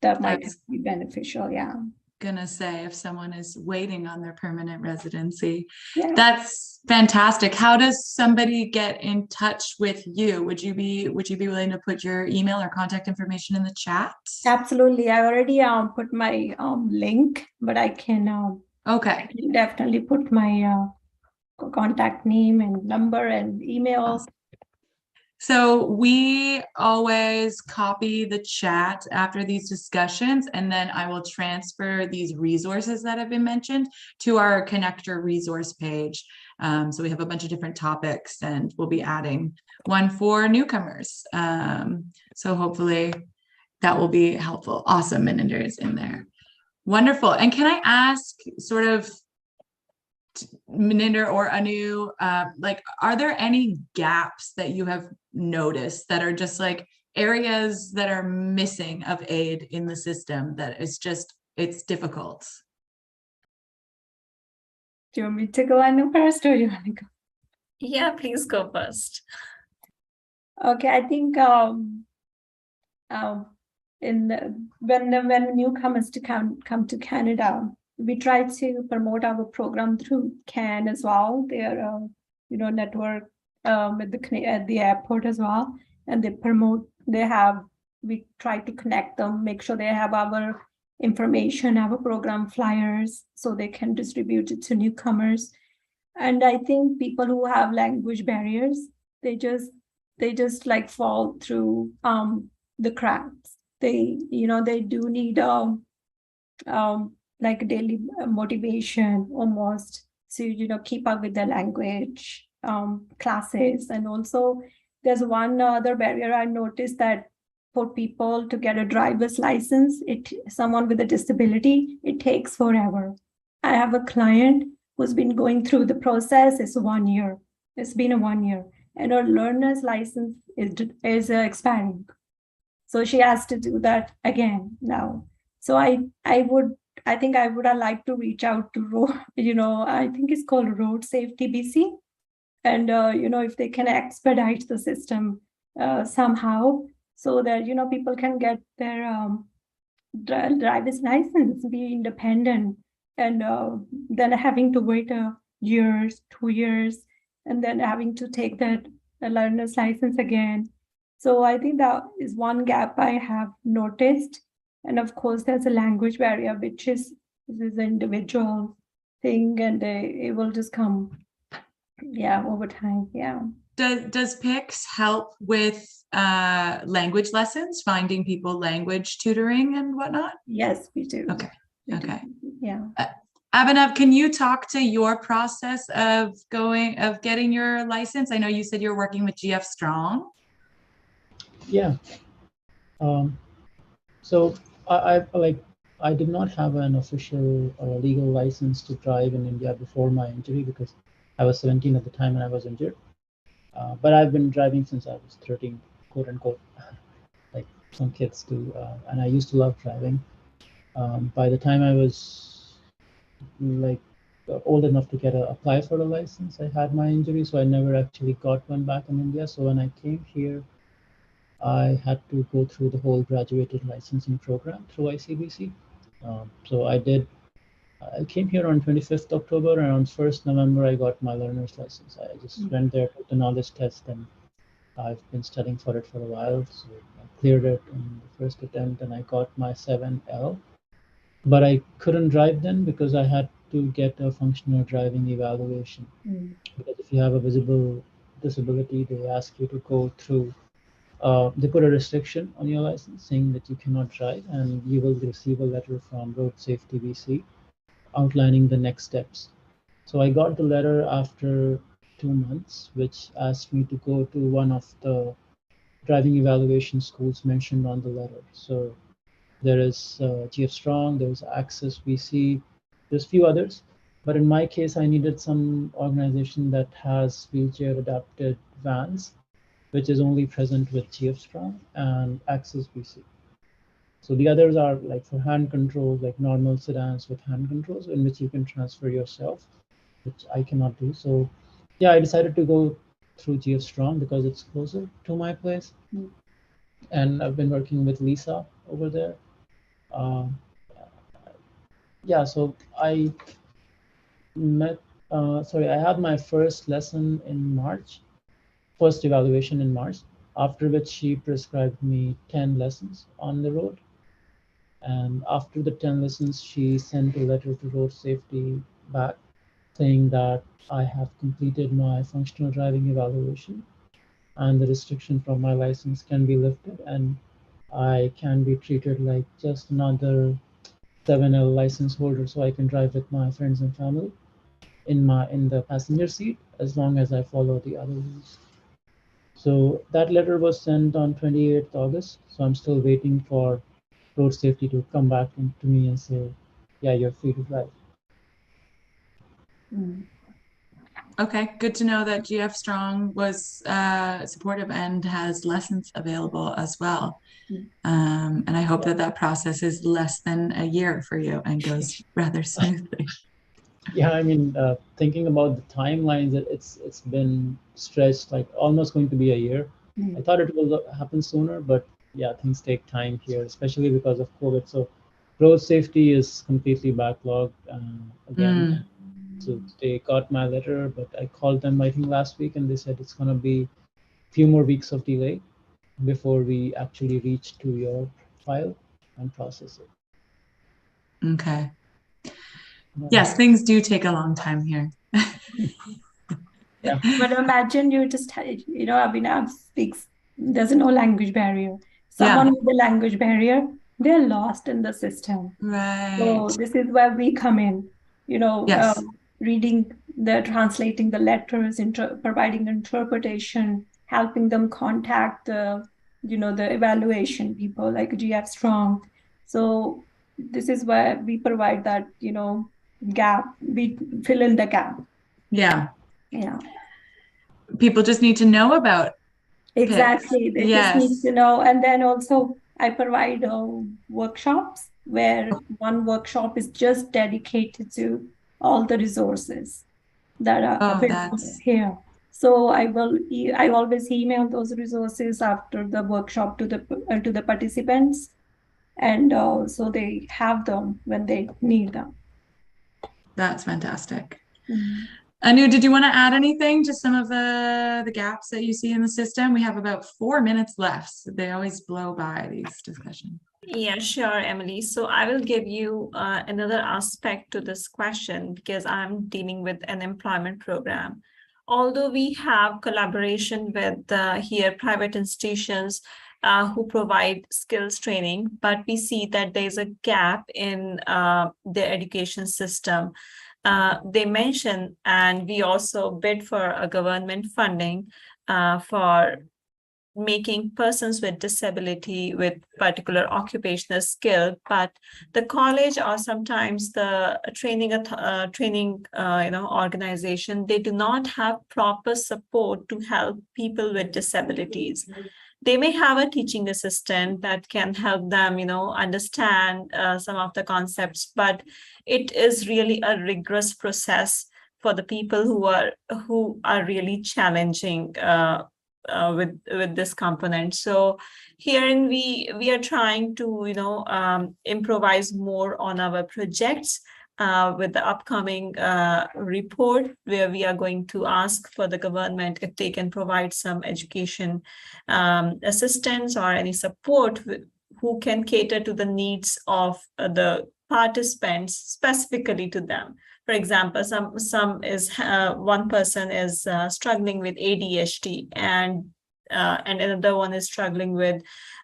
that might be beneficial. Yeah. Gonna say, if someone is waiting on their permanent residency, Yeah. that's fantastic. How does somebody get in touch with you? Would you be willing to put your email or contact information in the chat? Absolutely. I already put my link, but I can Okay. definitely put my contact name and number and email. So we always copy the chat after these discussions, and then I will transfer these resources that have been mentioned to our ConnecTra resource page. So we have a bunch of different topics, and we'll be adding one for newcomers. So hopefully that will be helpful. Awesome. Maninder is in there. Wonderful. And can I ask, sort of, Maninder or Anu, are there any gaps that you have noticed that are just like areas that are missing of aid in the system that is just, it's difficult? Do you want me to go on first, or you want to go? Yeah, please go first. Okay, I think when newcomers to come to Canada, we try to promote our program through CAN as well. Their network at the airport as well, and they promote. We try to connect them, make sure they have our information, our program flyers, so they can distribute it to newcomers. And I think people who have language barriers, they just like fall through the cracks. They do need like daily motivation almost to keep up with the language classes. And also there's one other barrier I noticed, that for people to get a driver's license, someone with a disability, it takes forever. I have a client who's been going through the process. It's 1 year. It's been 1 year, and her learner's license is expiring. So she has to do that again now. So I think I would have liked to reach out to I think it's called Road Safety BC, and if they can expedite the system somehow, so that people can get their driver's license, be independent, and then having to wait 2 years, and then having to take that learner's license again. So I think that is one gap I have noticed. And of course, there's a language barrier, which is an individual thing, and it will just come, over time. Yeah. Does PICS help with language lessons, finding people language tutoring and whatnot? Yes, we do. Okay. We do. Okay. Yeah. Abhinav, can you talk to your process of getting your license? I know you said you're working with GF Strong. Yeah. So I did not have an official legal license to drive in India before my injury, because I was 17 at the time when I was injured. But I've been driving since I was 13, quote unquote, like some kids do. And I used to love driving. By the time I was old enough to apply for a license, I had my injury, so I never actually got one back in India. So when I came here, I had to go through the whole graduated licensing program through ICBC. So I came here on 25th October, and on 1st November, I got my learner's license. I just went there, took the knowledge test, and I've been studying for it for a while. So I cleared it in the first attempt, and I got my 7L. But I couldn't drive then because I had to get a functional driving evaluation. Because if you have a visible disability, they ask you to go through, they put a restriction on your license saying that you cannot drive, and you will receive a letter from Road Safety BC outlining the next steps. So I got the letter after 2 months, which asked me to go to one of the driving evaluation schools mentioned on the letter. So there is GF Strong, there's Access BC, there's a few others. But in my case, I needed some organization that has wheelchair adapted vans, which is only present with GF Strong and Access BC. So the others are like for hand controls, like normal sedans with hand controls in which you can transfer yourself, which I cannot do. So yeah, I decided to go through GF Strong because it's closer to my place. And I've been working with Lisa over there. Yeah, so I had my first lesson in March, first evaluation in March, after which she prescribed me 10 lessons on the road. And after the 10 lessons, she sent a letter to Road Safety back saying that I have completed my functional driving evaluation and the restriction from my license can be lifted, and I can be treated like just another 7L license holder, so I can drive with my friends and family in the passenger seat as long as I follow the other rules. So that letter was sent on 28th August. So I'm still waiting for Road Safety to come back to me and say, yeah, you're free to drive. Okay, good to know that GF Strong was supportive and has lessons available as well. And I hope that that process is less than a year for you and goes rather smoothly. Yeah, I mean, thinking about the timelines, it's been stretched like almost going to be a year. I thought it will happen sooner, but yeah, things take time here, especially because of COVID. So road safety is completely backlogged again. So they got my letter, but I called them I think last week, and they said it's gonna be a few more weeks of delay before we actually reach to your file and process it. Okay. Yes, things do take a long time here. Yeah. But imagine you just, Abhinav speaks, there's no language barrier. Someone Yeah. with a language barrier, they're lost in the system. Right. So this is where we come in, Yes. translating the letters, providing interpretation, helping them contact the evaluation people like GF Strong. So this is where we provide that, gap, we fill in the gap. Yeah. Yeah. People just need to know about Exactly. PICS. They just need Yes. to know. And then also I provide workshops where one workshop is just dedicated to all the resources that are Oh, available that's here. So I always email those resources after the workshop to the participants, and so they have them when they need them. fantastic. Mm. Anu, did you want to add anything to some of the gaps that you see in the system? We have about 4 minutes left. So they always blow by these discussions. Yeah, sure, Emily. So I will give you another aspect to this question because I'm dealing with an employment program. Although we have collaboration with here private institutions who provide skills training, but we see that there's a gap in the education system. They mention, and we also bid for a government funding for making persons with disability with particular occupational skill, but the college or sometimes the training organization, they do not have proper support to help people with disabilities. They may have a teaching assistant that can help them, understand some of the concepts, but it is really a rigorous process for the people who are really challenging with this component. So herein we are trying to improvise more on our projects with the upcoming report, where we are going to ask for the government if they can provide some education assistance or any support who can cater to the needs of the participants specifically to them. For example, one person is struggling with ADHD, and another one is struggling with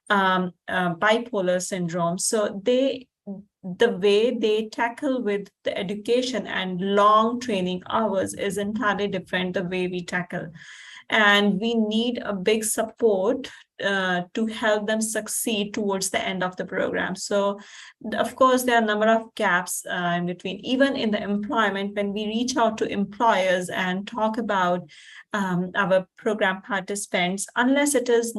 bipolar syndrome. So the way they tackle with the education and long training hours is entirely different the way we tackle. And we need a big support to help them succeed towards the end of the program. So, of course, there are a number of gaps in between. Even in the employment, when we reach out to employers and talk about our program participants, unless it is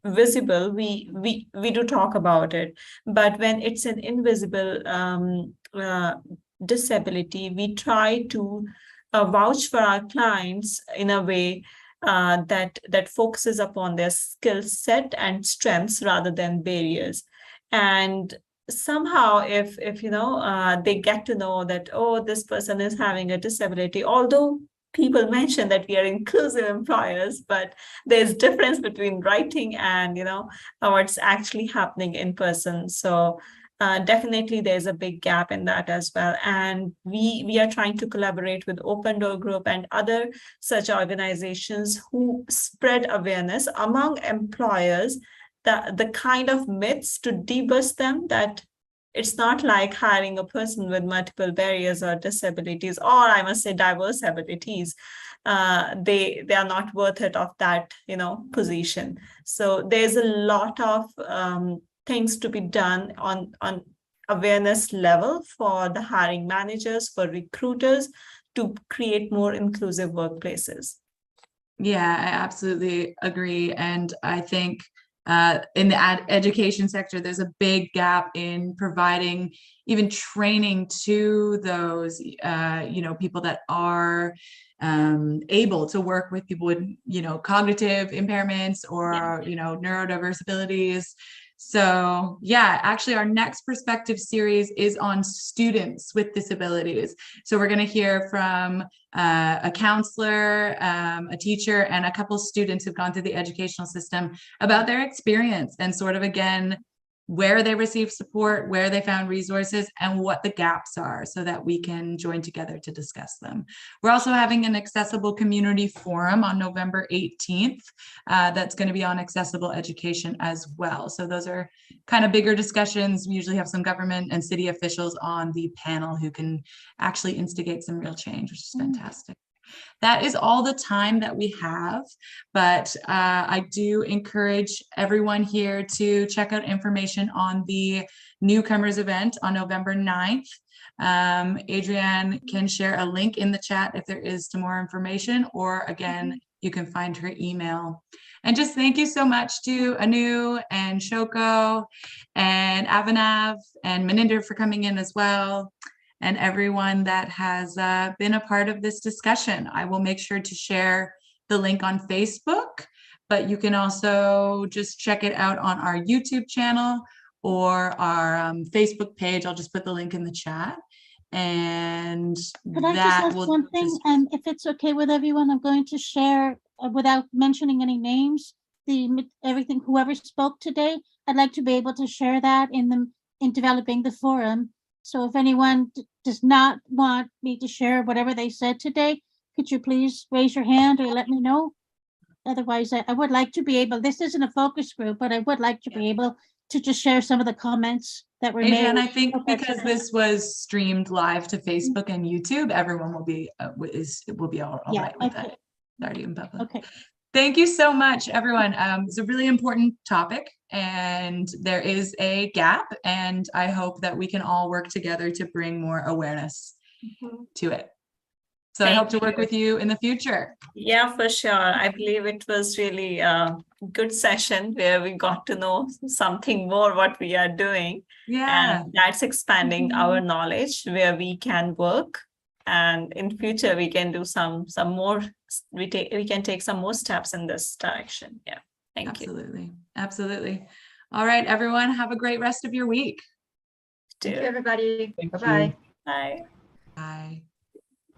visible, we do talk about it. But when it's an invisible disability, we try to vouch for our clients in a way that focuses upon their skill set and strengths rather than barriers. And somehow if they get to know that, oh, this person is having a disability, although people mention that we are inclusive employers, but there's difference between writing and what's actually happening in person. So definitely there's a big gap in that as well. And we are trying to collaborate with Open Door Group and other such organizations who spread awareness among employers, the kind of myths, to debust them, that it's not like hiring a person with multiple barriers or disabilities, or I must say diverse abilities. They are not worth it of that position. So there's a lot of things to be done on awareness level for the hiring managers, for recruiters, to create more inclusive workplaces. Yeah, I absolutely agree. And I think in the education sector, there's a big gap in providing even training to those, people that are able to work with people with, cognitive impairments or, neurodiverse abilities. So yeah, actually our next perspective series is on students with disabilities. So we're going to hear from a counselor, a teacher, and a couple students who've gone through the educational system about their experience and sort of, again, where they received support, where they found resources, and what the gaps are so that we can join together to discuss them. We're also having an accessible community forum on November 18th that's going to be on accessible education as well. So those are kind of bigger discussions. We usually have some government and city officials on the panel who can actually instigate some real change, which is fantastic. That is all the time that we have, but I do encourage everyone here to check out information on the Newcomers event on November 9th. Adrienne can share a link in the chat if there is some more information, or again, you can find her email. And just thank you so much to Anu and Shoko and Avinav and Maninder for coming in as well, and everyone that has been a part of this discussion. I will make sure to share the link on Facebook, but you can also just check it out on our YouTube channel or our Facebook page. I'll just put the link in the chat. And Could I just ask one thing? If it's okay with everyone, I'm going to share, without mentioning any names, everything, whoever spoke today. I'd like to be able to share that in developing the forum. So if anyone does not want me to share whatever they said today, could you please raise your hand or let me know? Otherwise, I would like to be able, this isn't a focus group, but I would like to be able to just share some of the comments that were Adrienne, made. I think because this was streamed live to Facebook and YouTube, everyone will be all right with that. Already in public. Okay. Thank you so much, everyone. It's a really important topic, and there is a gap, and I hope that we can all work together to bring more awareness to it. So I hope to work with you in the future. Yeah, for sure. I believe it was really a good session where we got to know something more what we are doing. Yeah. And that's expanding our knowledge where we can work. And in future, we can do some more, we can take some more steps in this direction. Yeah. Thank you. Absolutely. All right, everyone, have a great rest of your week. Thank you, everybody. Thank Bye-bye. Bye. Bye.